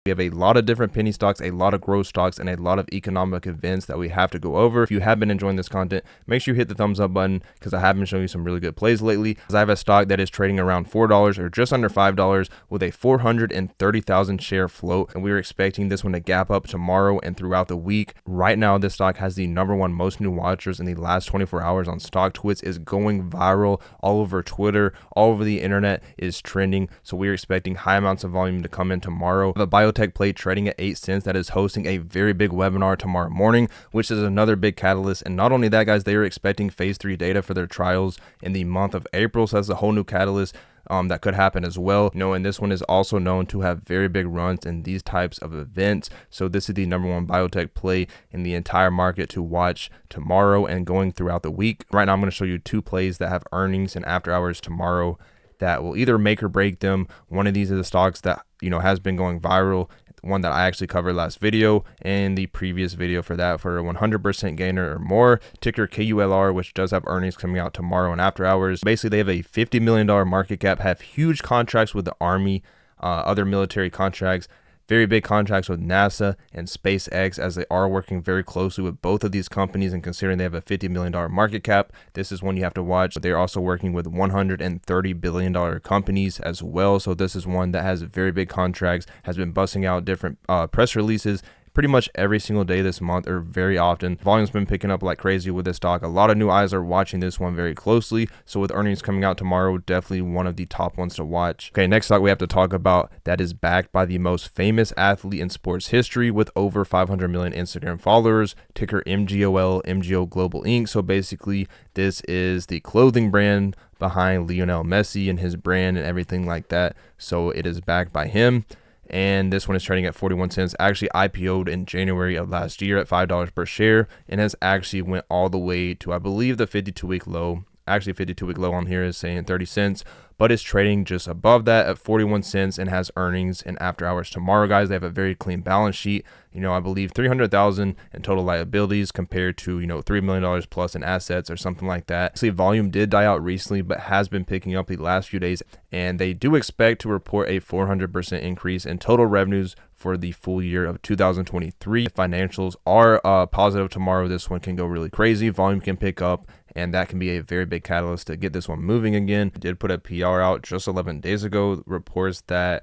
We have a lot of different penny stocks, a lot of growth stocks, and a lot of economic events that we have to go over. If you have been enjoying this content, make sure you hit the thumbs up button because I have been showing you some really good plays lately. I have a stock that is trading around $4 or just under $5 with a 430,000 share float, and we are expecting this one to gap up tomorrow and throughout the week. Right now, this stock has the #1 most new watchers in the last 24 hours on StockTwits. Is going viral all over Twitter, all over the internet, is trending. So we are expecting high amounts of volume to come in tomorrow. The Biotech play trading at 8 cents that is hosting a very big webinar tomorrow morning, which is another big catalyst. And not only that, guys, they are expecting phase 3 data for their trials in the month of April. So that's a whole new catalyst that could happen as well. And this one is also known to have very big runs in these types of events. So this is the #1 biotech play in the entire market to watch tomorrow and going throughout the week. Right now, I'm going to show you 2 plays that have earnings and after hours tomorrow that will either make or break them. One of these is the stocks that has been going viral, one that I actually covered last video and the previous video for that, for a 100% gainer or more, ticker KULR, which does have earnings coming out tomorrow and after hours. Basically, they have a $50 million market cap, have huge contracts with the Army, other military contracts, very big contracts with NASA and SpaceX, as they are working very closely with both of these companies. And considering they have a $50 million market cap, this is one you have to watch. They're also working with $130 billion companies as well. So this is one that has very big contracts, has been busting out different press releases pretty much every single day this month, or very often. Volume's been picking up like crazy with this stock. A lot of new eyes are watching this one very closely. So with earnings coming out tomorrow, definitely one of the top ones to watch. Okay, next stock we have to talk about that is backed by the most famous athlete in sports history with over 500 million Instagram followers, ticker MGOL, MGO Global Inc. So basically, this is the clothing brand behind Lionel Messi and his brand and everything like that. So it is backed by him. And this one is trading at 41 cents. Actually IPO'd in January of last year at $5 per share, and has actually went all the way to, I believe, the 52-week low. Actually, 52-week low on here is saying 30 cents, but it's trading just above that at 41 cents and has earnings and after hours tomorrow, guys. They have a very clean balance sheet. I believe 300,000 in total liabilities compared to, $3 million plus in assets or something like that. Actually, volume did die out recently, but has been picking up the last few days. And they do expect to report a 400% increase in total revenues for the full year of 2023. If financials are positive tomorrow, this one can go really crazy. Volume can pick up, and that can be a very big catalyst to get this one moving again. I did put a PR out just 11 days ago, reports that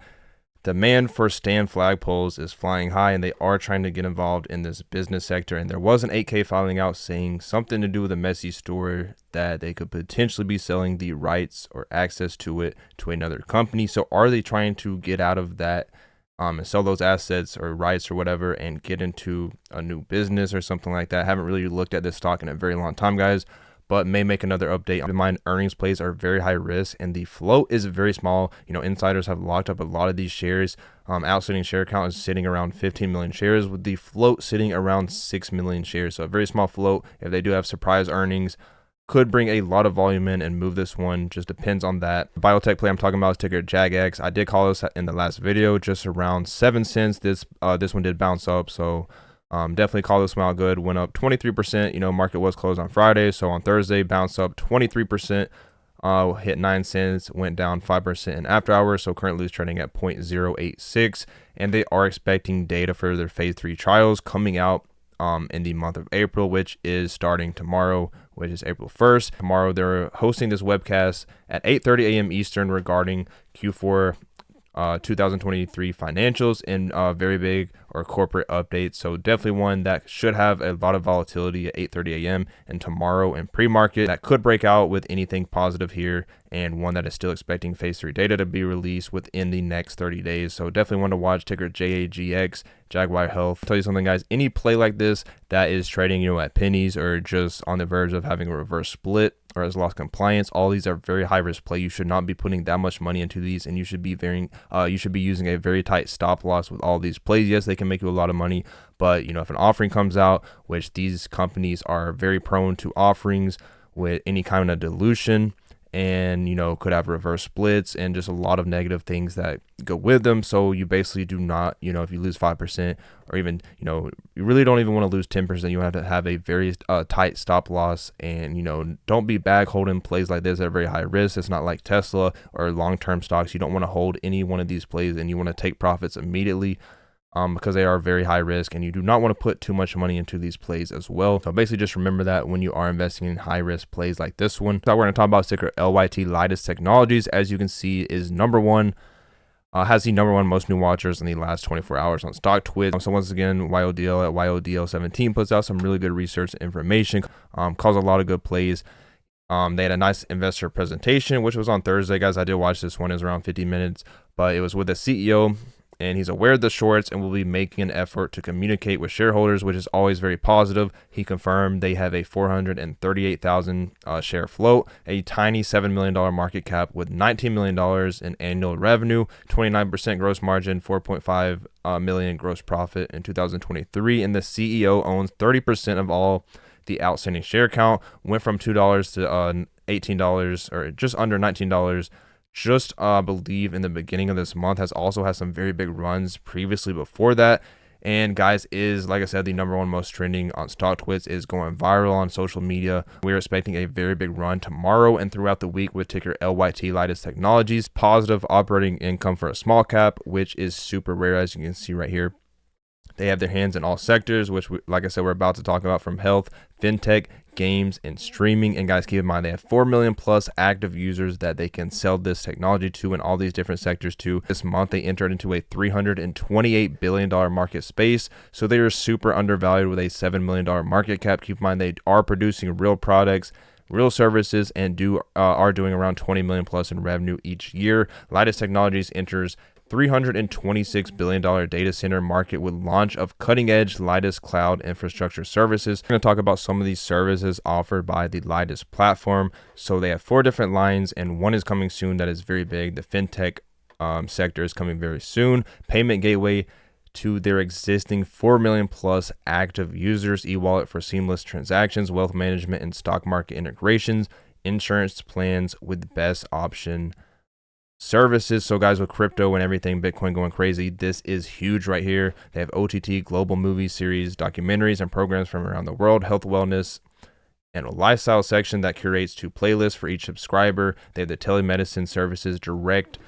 demand for stand flagpoles is flying high, and they are trying to get involved in this business sector. And there was an 8K filing out saying something to do with the Messi store, that they could potentially be selling the rights or access to it to another company. So are they trying to get out of that and sell those assets or rights or whatever and get into a new business or something like that? I haven't really looked at this stock in a very long time, guys, but may make another update. Keep in mind, earnings plays are very high risk and the float is very small. Insiders have locked up a lot of these shares. Outstanding share count is sitting around 15 million shares, with the float sitting around 6 million shares. So a very small float. If they do have surprise earnings, could bring a lot of volume in and move this one. Just depends on that. The biotech play I'm talking about is ticker JAGX. I did call this in the last video, just around 7 cents. This one did bounce up, so definitely call this one out good. Went up 23%. Market was closed on Friday, so on Thursday bounced up 23%. Hit 9 cents, went down 5% in after hours. So currently it's trading at 0.086, and they are expecting data for their phase 3 trials coming out in the month of April, which is starting tomorrow, which is April 1st. Tomorrow they're hosting this webcast at 8:30 a.m. Eastern regarding Q4 2023 financials and very big or corporate updates. So definitely one that should have a lot of volatility at 8:30 a.m. and tomorrow in pre-market that could break out with anything positive here, and one that is still expecting phase 3 data to be released within the next 30 days. So definitely one to watch, ticker JAGX, Jaguar Health. I'll tell you something, guys, any play like this that is trading, at pennies or just on the verge of having a reverse split or has lost compliance, all these are very high risk play. You should not be putting that much money into these, and you should be using a very tight stop loss with all these plays. Yes, they can make you a lot of money, but if an offering comes out, which these companies are very prone to offerings with any kind of dilution, and could have reverse splits and just a lot of negative things that go with them. So you basically do not, if you lose 5% or even, you really don't even want to lose 10%. You have to have a very tight stop loss, and don't be bag holding plays like this that are very high risk. It's not like Tesla or long-term stocks. You don't want to hold any one of these plays, and you want to take profits immediately. because they are very high risk and you do not want to put too much money into these plays as well. So basically just remember that when you are investing in high risk plays like this one. So we're going to talk about ticker LYT. Lytos Technologies, as you can see, is number one. Has the number one most new watchers in the last 24 hours on StockTwits. So once again, YODL at YODL17 puts out some really good research information, calls a lot of good plays. They had a nice investor presentation, which was on Thursday, guys. I did watch this one. It was around 50 minutes, but it was with the CEO, and he's aware of the shorts and will be making an effort to communicate with shareholders, which is always very positive. He confirmed they have a 438,000 share float, a tiny $7 million market cap with $19 million in annual revenue, 29% gross margin, 4.5 million gross profit in 2023. And the CEO owns 30% of all the outstanding share count, went from $2 to $18 or just under $19. Just believe in the beginning of this month. Has some very big runs previously before that. And guys, is, like I said, the number one most trending on StockTwits, is going viral on social media. We're expecting a very big run tomorrow and throughout the week with ticker LYT, Lytos Technologies. Positive operating income for a small cap, which is super rare, as you can see right here. They have their hands in all sectors, which, like I said, we're about to talk about, from health, fintech, games, and streaming. And guys, keep in mind, they have 4 million plus active users that they can sell this technology to in all these different sectors too. This month, they entered into a $328 billion market space. So they are super undervalued with a $7 million market cap. Keep in mind, they are producing real products, real services, and are doing around 20 million plus in revenue each year. Lytos Technologies enters $326 billion data center market with launch of cutting-edge Lytos cloud infrastructure services. We're going to talk about some of these services offered by the Lytos platform. So they have 4 different lines, and one is coming soon that is very big. The fintech sector is coming very soon. Payment gateway to their existing 4 million plus active users. E-wallet for seamless transactions, wealth management and stock market integrations, insurance plans with best option services. So guys, with crypto and everything, Bitcoin going crazy, this is huge right here. They have OTT, global movie series, documentaries, and programs from around the world, health, wellness, and a lifestyle section that curates 2 playlists for each subscriber. They have the telemedicine services, direct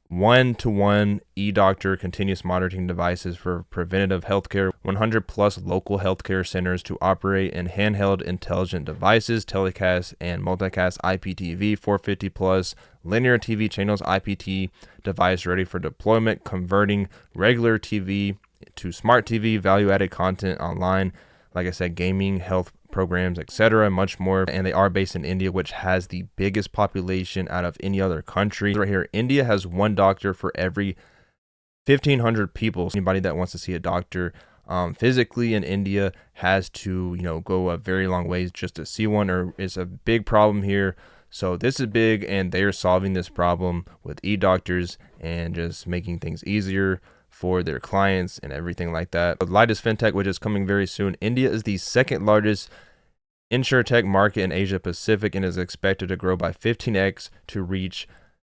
one-to-one e-doctor, continuous monitoring devices for preventative healthcare, 100 plus local healthcare centers to operate in handheld intelligent devices, telecast and multicast IPTV, 450 plus linear TV channels, IPT device ready for deployment, converting regular TV to smart TV, value-added content online, like I said, gaming, health programs, etc., and much more. And they are based in India, which has the biggest population out of any other country. Right here, India has 1 doctor for every 1,500 people. So anybody that wants to see a doctor physically in India has to, go a very long ways just to see one, or it's a big problem here. So this is big, and they are solving this problem with e-doctors and just making things easier for their clients and everything like that. With Lytos Fintech, which is coming very soon, India is the 2nd largest insurtech market in Asia Pacific and is expected to grow by 15x to reach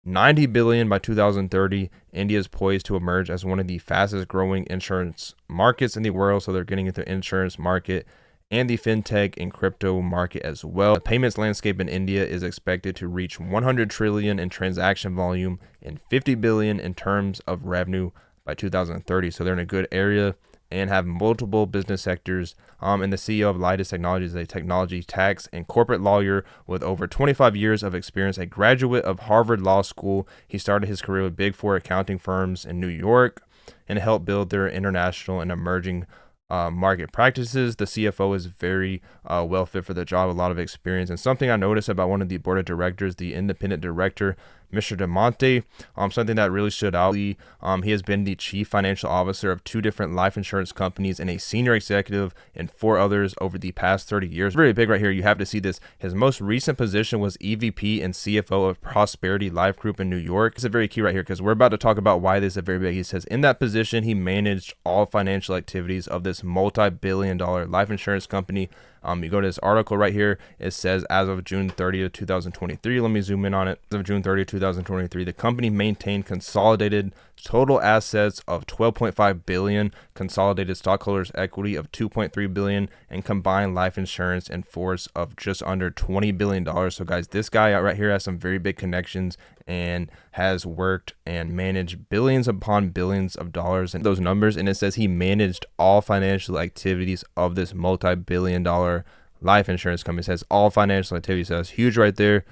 90 billion by 2030. India is poised to emerge as one of the fastest growing insurance markets in the world. So they're getting into the insurance market and the fintech and crypto market as well. The payments landscape in India is expected to reach 100 trillion in transaction volume and 50 billion in terms of revenue by 2030. So they're in a good area and have multiple business sectors. And the CEO of Lytos Technologies is a technology, tax, and corporate lawyer with over 25 years of experience, a graduate of Harvard Law School. He started his career with Big Four accounting firms in New York and helped build their international and emerging market practices. The CFO is very well fit for the job, a lot of experience. And something I noticed about one of the board of directors, the independent director, Mr. DeMonte, something that really stood out. He has been the chief financial officer of 2 different life insurance companies and a senior executive in 4 others over the past 30 years. Very big right here. You have to see this. His most recent position was EVP and CFO of Prosperity Life Group in New York. It's a very key right here because we're about to talk about why this is very big. He says in that position, he managed all financial activities of this multi-billion-dollar life insurance company. You go to this article right here. It says as of June 30th, 2023. Let me zoom in on it. As of June 30th, 2023, the company maintained consolidated total assets of 12.5 billion, consolidated stockholders equity of 2.3 billion, and combined life insurance in force of just under 20 billion dollars. So guys, this guy out right here has some very big connections and has worked and managed billions upon billions of dollars in those numbers. And it says he managed all financial activities of this multi-billion-dollar life insurance company. It says all financial activities. So that's huge right there.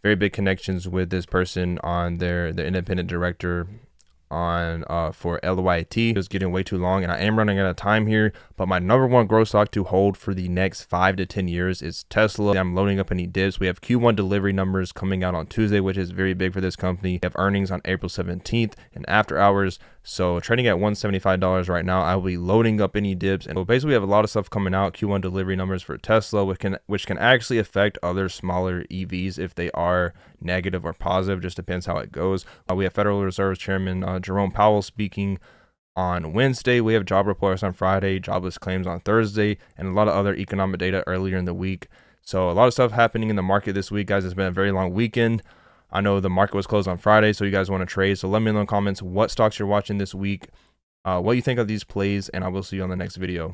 Very big connections with this person on the independent director on for LYT. It's getting way too long and I am running out of time here, but my number one growth stock to hold for the next 5 to 10 years is Tesla. I'm loading up any dips. We have Q1 delivery numbers coming out on Tuesday, which is very big for this company. We have earnings on April 17th and after hours. So trading at $175 right now. I will be loading up any dips. And so basically we have a lot of stuff coming out. Q1 delivery numbers for Tesla, which can actually affect other smaller EVs if they are negative or positive. Just depends how it goes. We have Federal Reserve Chairman Jerome Powell speaking on Wednesday. We have job reports on Friday, jobless claims on Thursday, and a lot of other economic data earlier in the week. So a lot of stuff happening in the market this week, guys. It's been a very long weekend. I know the market was closed on Friday, so you guys want to trade. So let me know in the comments what stocks you're watching this week, what you think of these plays, and I will see you on the next video.